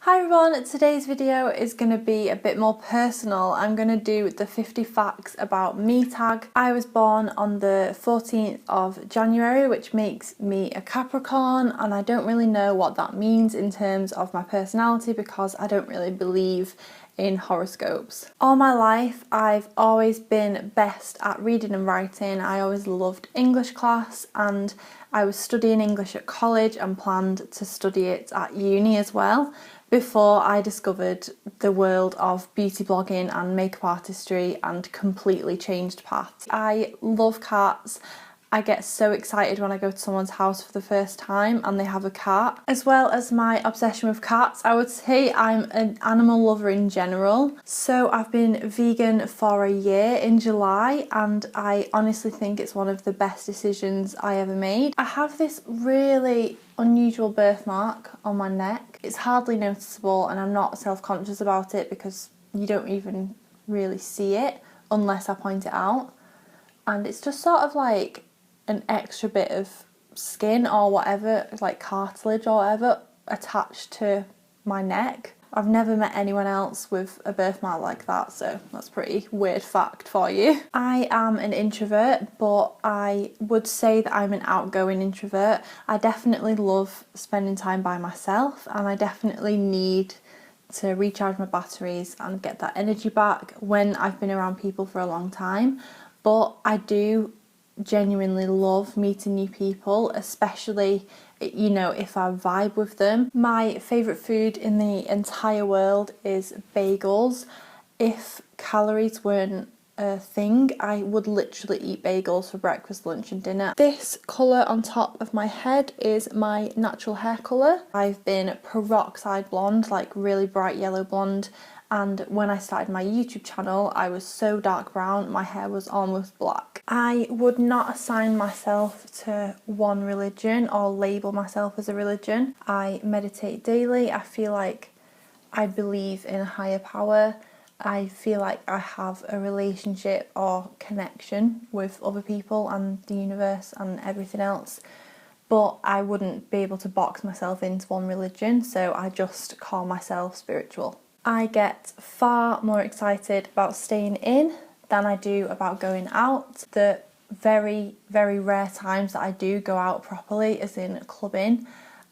Hi everyone, today's video is going to be a bit more personal. I'm going to do the 50 facts about me tag. I was born on the 14th of January, which makes me a Capricorn, and I don't really know what that means in terms of my personality because I don't really believe in horoscopes. All my life I've always been best at reading and writing. I always loved English class, and I was studying English at college and planned to study it at uni as well before I discovered the world of beauty blogging and makeup artistry and completely changed paths. I love cats. I get so excited when I go to someone's house for the first time and they have a cat. As well as my obsession with cats, I would say I'm an animal lover in general. So I've been vegan for a year in July, and I honestly think it's one of the best decisions I ever made. I have this really unusual birthmark on my neck. It's hardly noticeable and I'm not self-conscious about it because you don't even really see it unless I point it out. And it's just sort of like an extra bit of skin or whatever, like cartilage or whatever, attached to my neck. I've never met anyone else with a birthmark like that, so that's a pretty weird fact for you. I am an introvert, but I would say that I'm an outgoing introvert. I definitely love spending time by myself, and I definitely need to recharge my batteries and get that energy back when I've been around people for a long time. But I do genuinely love meeting new people, especially, you know, if I vibe with them. My favourite food in the entire world is bagels. If calories weren't a thing, I would literally eat bagels for breakfast, lunch and dinner. This colour on top of my head is my natural hair colour. I've been peroxide blonde, like really bright yellow blonde, and when I started my YouTube channel I was so dark brown, my hair was almost black. I would not assign myself to one religion or label myself as a religion. I meditate daily. I feel like I believe in a higher power. I feel like I have a relationship or connection with other people and the universe and everything else, but I wouldn't be able to box myself into one religion, so I just call myself spiritual. I get far more excited about staying in than I do about going out. The very, very rare times that I do go out properly, as in clubbing,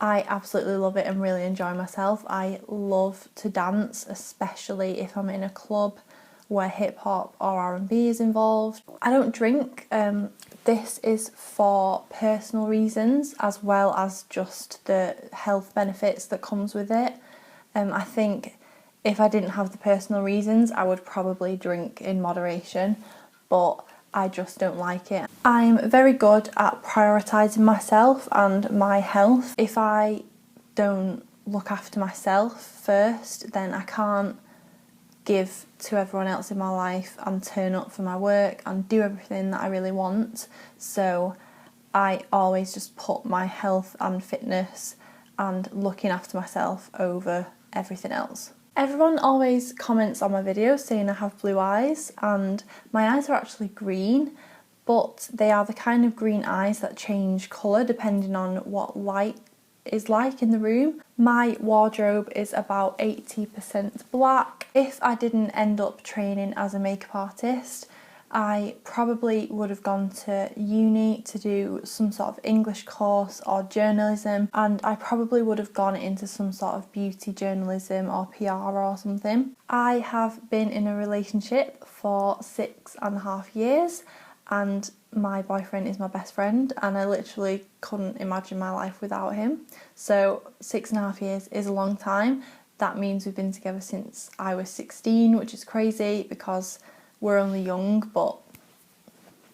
I absolutely love it and really enjoy myself. I love to dance, especially if I'm in a club where hip hop or R&B is involved. I don't drink. This is for personal reasons as well as just the health benefits that comes with it. I think if I didn't have the personal reasons, I would probably drink in moderation, but I just don't like it. I'm very good at prioritising myself and my health. If I don't look after myself first, then I can't give to everyone else in my life and turn up for my work and do everything that I really want. So I always just put my health and fitness and looking after myself over everything else. Everyone always comments on my videos saying I have blue eyes, and my eyes are actually green, but they are the kind of green eyes that change colour depending on what light is like in the room. My wardrobe is about 80% black. If I didn't end up training as a makeup artist, I probably would have gone to uni to do some sort of English course or journalism, and I probably would have gone into some sort of beauty journalism or PR or something. I have been in a relationship for 6.5 years, and my boyfriend is my best friend, and I literally couldn't imagine my life without him. So 6.5 years is a long time. That means we've been together since I was 16, which is crazy because we're only young, but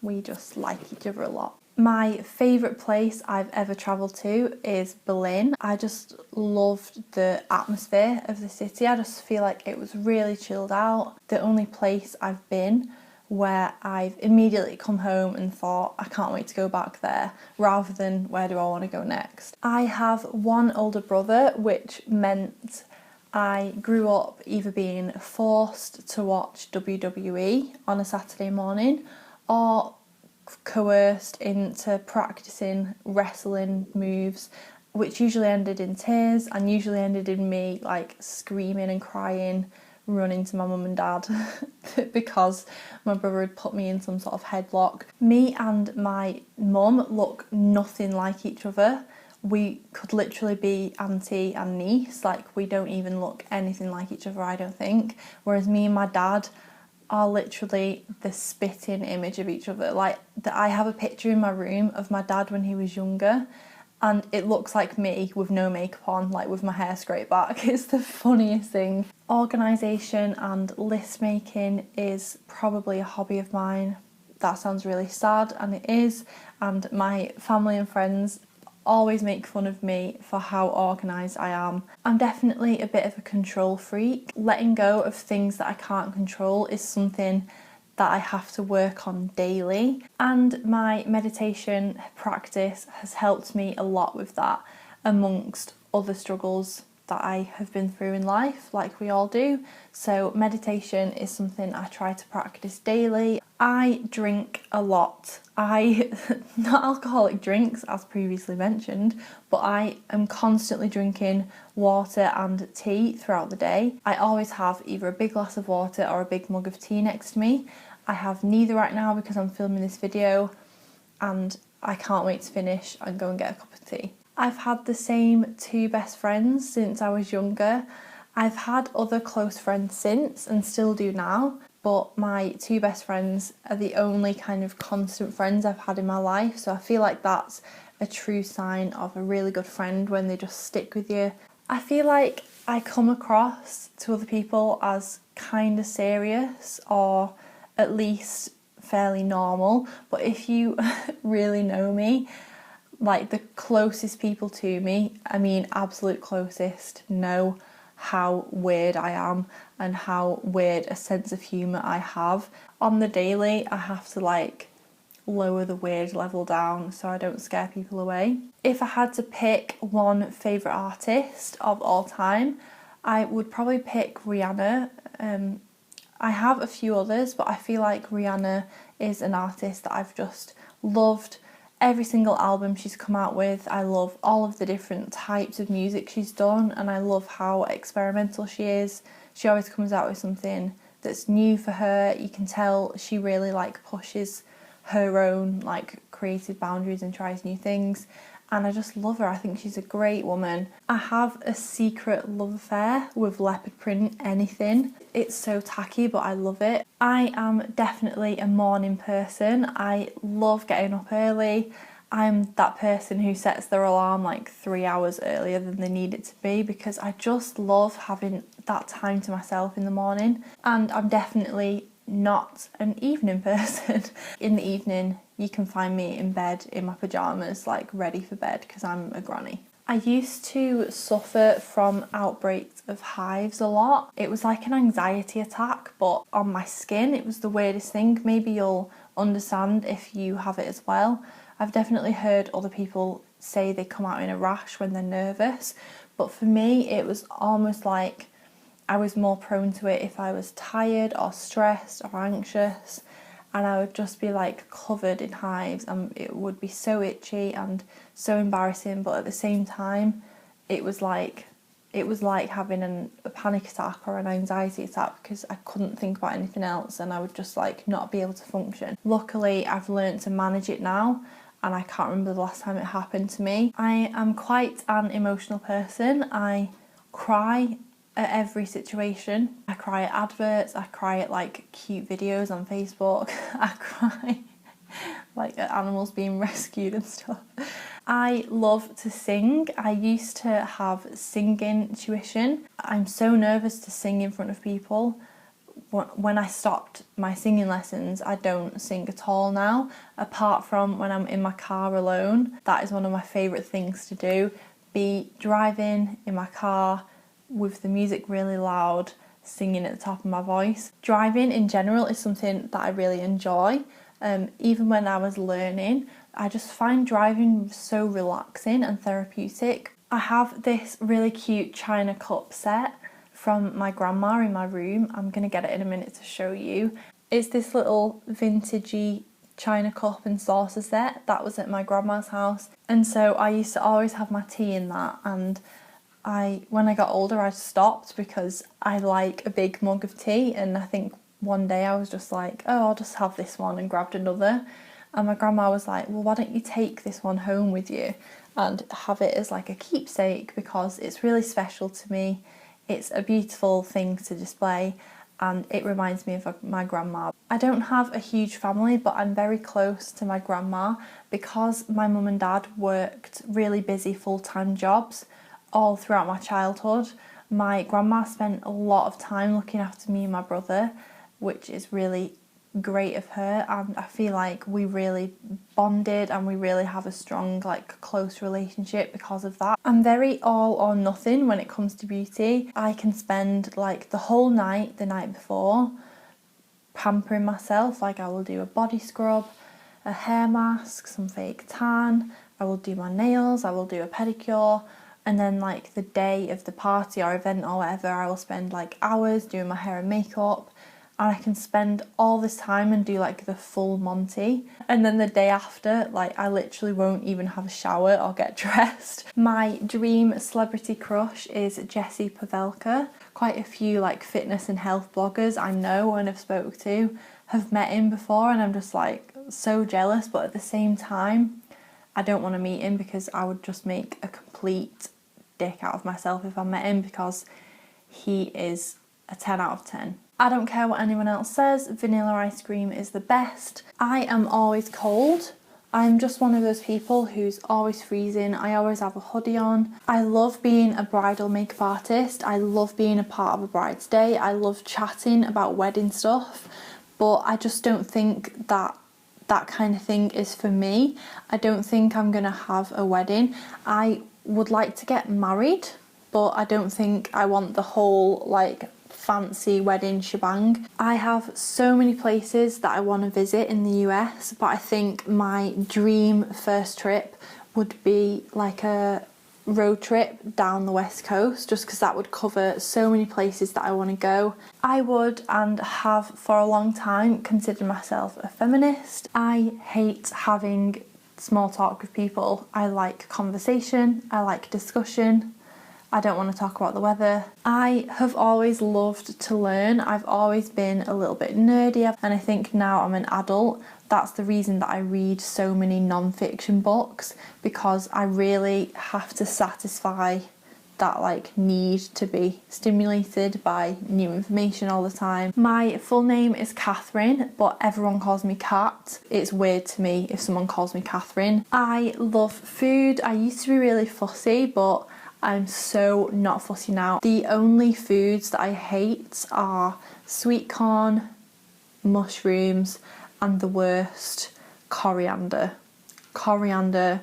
we just like each other a lot. My favourite place I've ever travelled to is Berlin. I just loved the atmosphere of the city. I just feel like it was really chilled out. The only place I've been where I've immediately come home and thought, I can't wait to go back there, rather than where do I want to go next. I have one older brother, which meant I grew up either being forced to watch WWE on a Saturday morning or coerced into practicing wrestling moves which usually ended in tears and usually ended in me like screaming and crying, running to my mum and dad because my brother had put me in some sort of headlock. Me and my mum look nothing like each other. We could literally be auntie and niece, like we don't even look anything like each other, I don't think. Whereas me and my dad are literally the spitting image of each other. Like, I have a picture in my room of my dad when he was younger, and it looks like me with no makeup on, like with my hair straight back. It's the funniest thing. Organisation and list making is probably a hobby of mine. That sounds really sad, and it is, and my family and friends always make fun of me for how organised I am. I'm definitely a bit of a control freak. Letting go of things that I can't control is something that I have to work on daily, and my meditation practice has helped me a lot with that, amongst other struggles that I have been through in life, like we all do. So meditation is something I try to practice daily. I drink a lot. Not alcoholic drinks as previously mentioned, but I am constantly drinking water and tea throughout the day. I always have either a big glass of water or a big mug of tea next to me. I have neither right now because I'm filming this video, and I can't wait to finish and go and get a cup of tea. I've had the same two best friends since I was younger. I've had other close friends since and still do now, but my two best friends are the only kind of constant friends I've had in my life, so I feel like that's a true sign of a really good friend, when they just stick with you. I feel like I come across to other people as kind of serious, or at least fairly normal, but if you really know me, like the closest people to me, I mean absolute closest, know how weird I am and how weird a sense of humour I have. On the daily, I have to like lower the weird level down so I don't scare people away. If I had to pick one favourite artist of all time, I would probably pick Rihanna. I have a few others, but I feel like Rihanna is an artist that I've just loved every single album she's come out with. I love all of the different types of music she's done, and I love how experimental she is. She always comes out with something that's new for her. You can tell she really like pushes her own like creative boundaries and tries new things, and I just love her. I think she's a great woman. I have a secret love affair with leopard print anything. It's so tacky, but I love it. I am definitely a morning person. I love getting up early. I'm that person who sets their alarm like 3 hours earlier than they need it to be, because I just love having that time to myself in the morning. And I'm definitely not an evening person. In the evening, you can find me in bed in my pyjamas, like ready for bed, because I'm a granny. I used to suffer from outbreaks of hives a lot. It was like an anxiety attack, but on my skin. It was the weirdest thing. Maybe you'll understand if you have it as well. I've definitely heard other people say they come out in a rash when they're nervous, but for me it was almost like I was more prone to it if I was tired or stressed or anxious, and I would just be like covered in hives, and it would be so itchy and so embarrassing, but at the same time it was like having a panic attack or an anxiety attack, because I couldn't think about anything else and I would just like not be able to function. Luckily I've learned to manage it now, and I can't remember the last time it happened to me. I am quite an emotional person. I cry at every situation. I cry at adverts, I cry at like cute videos on Facebook, I cry like at animals being rescued and stuff. I love to sing. I used to have singing tuition. I'm so nervous to sing in front of people. When I stopped my singing lessons, I don't sing at all now, apart from when I'm in my car alone. That is one of my favourite things to do, be driving in my car with the music really loud, singing at the top of my voice. Driving in general is something that I really enjoy. Even when I was learning, I just find driving so relaxing and therapeutic. I have this really cute china cup set from my grandma in my room. I'm going to get it in a minute to show you. It's this little vintagey china cup and saucer set. That was at my grandma's house, and so I used to always have my tea in that. And when I got older, I stopped because I like a big mug of tea, and I think one day I was just like, oh, I'll just have this one, and grabbed another. And my grandma was like, well, why don't you take this one home with you and have it as like a keepsake, because it's really special to me. It's a beautiful thing to display and it reminds me of my grandma. I don't have a huge family, but I'm very close to my grandma because my mum and dad worked really busy full-time jobs all throughout my childhood. My grandma spent a lot of time looking after me and my brother, which is really great of her, and I feel like we really bonded and we really have a strong, like, close relationship because of that. I'm very all or nothing when it comes to beauty. I can spend like the whole night the night before pampering myself. Like, I will do a body scrub, a hair mask, some fake tan, I will do my nails, I will do a pedicure, and then like the day of the party or event or whatever, I will spend like hours doing my hair and makeup. And I can spend all this time and do like the full Monty. And then the day after, like, I literally won't even have a shower or get dressed. My dream celebrity crush is Jessie Pavelka. Quite a few like fitness and health bloggers I know and have spoke to have met him before, and I'm just like so jealous, but at the same time I don't want to meet him because I would just make a complete dick out of myself if I met him, because he is a 10 out of 10. I don't care what anyone else says, vanilla ice cream is the best. I am always cold. I'm just one of those people who's always freezing. I always have a hoodie on. I love being a bridal makeup artist. I love being a part of a bride's day. I love chatting about wedding stuff, but I just don't think that that kind of thing is for me. I don't think I'm gonna have a wedding. I would like to get married, but I don't think I want the whole like fancy wedding shebang. I have so many places that I want to visit in the US, but I think my dream first trip would be like a road trip down the west coast, just because that would cover so many places that I want to go. I would, and have for a long time, considered myself a feminist. I hate having small talk with people. I like conversation, I like discussion. I don't want to talk about the weather. I have always loved to learn. I've always been a little bit nerdy, and I think now I'm an adult, that's the reason that I read so many non-fiction books, because I really have to satisfy that like need to be stimulated by new information all the time. My full name is Catherine, but everyone calls me Kat. It's weird to me if someone calls me Catherine. I love food. I used to be really fussy, but I'm so not fussy now. The only foods that I hate are sweet corn, mushrooms, and the worst, coriander. Coriander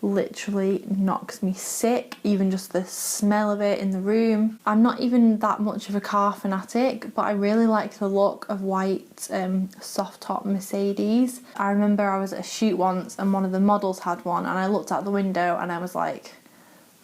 literally knocks me sick, even just the smell of it in the room. I'm not even that much of a car fanatic, but I really like the look of white soft top Mercedes. I remember I was at a shoot once and one of the models had one, and I looked out the window and I was like,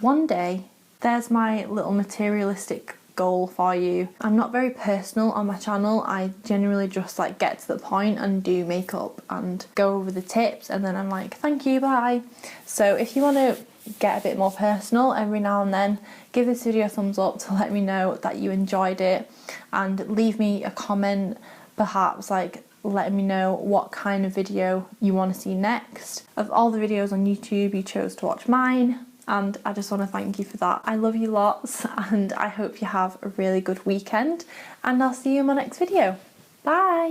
one day, there's my little materialistic goal for you. I'm not very personal on my channel. I generally just like get to the point and do makeup and go over the tips, and then I'm like, thank you, bye. So if you want to get a bit more personal every now and then, give this video a thumbs up to let me know that you enjoyed it, and leave me a comment, perhaps like letting me know what kind of video you want to see next. Of all the videos on YouTube, you chose to watch mine, and I just want to thank you for that. I love you lots, and I hope you have a really good weekend, and I'll see you in my next video. Bye!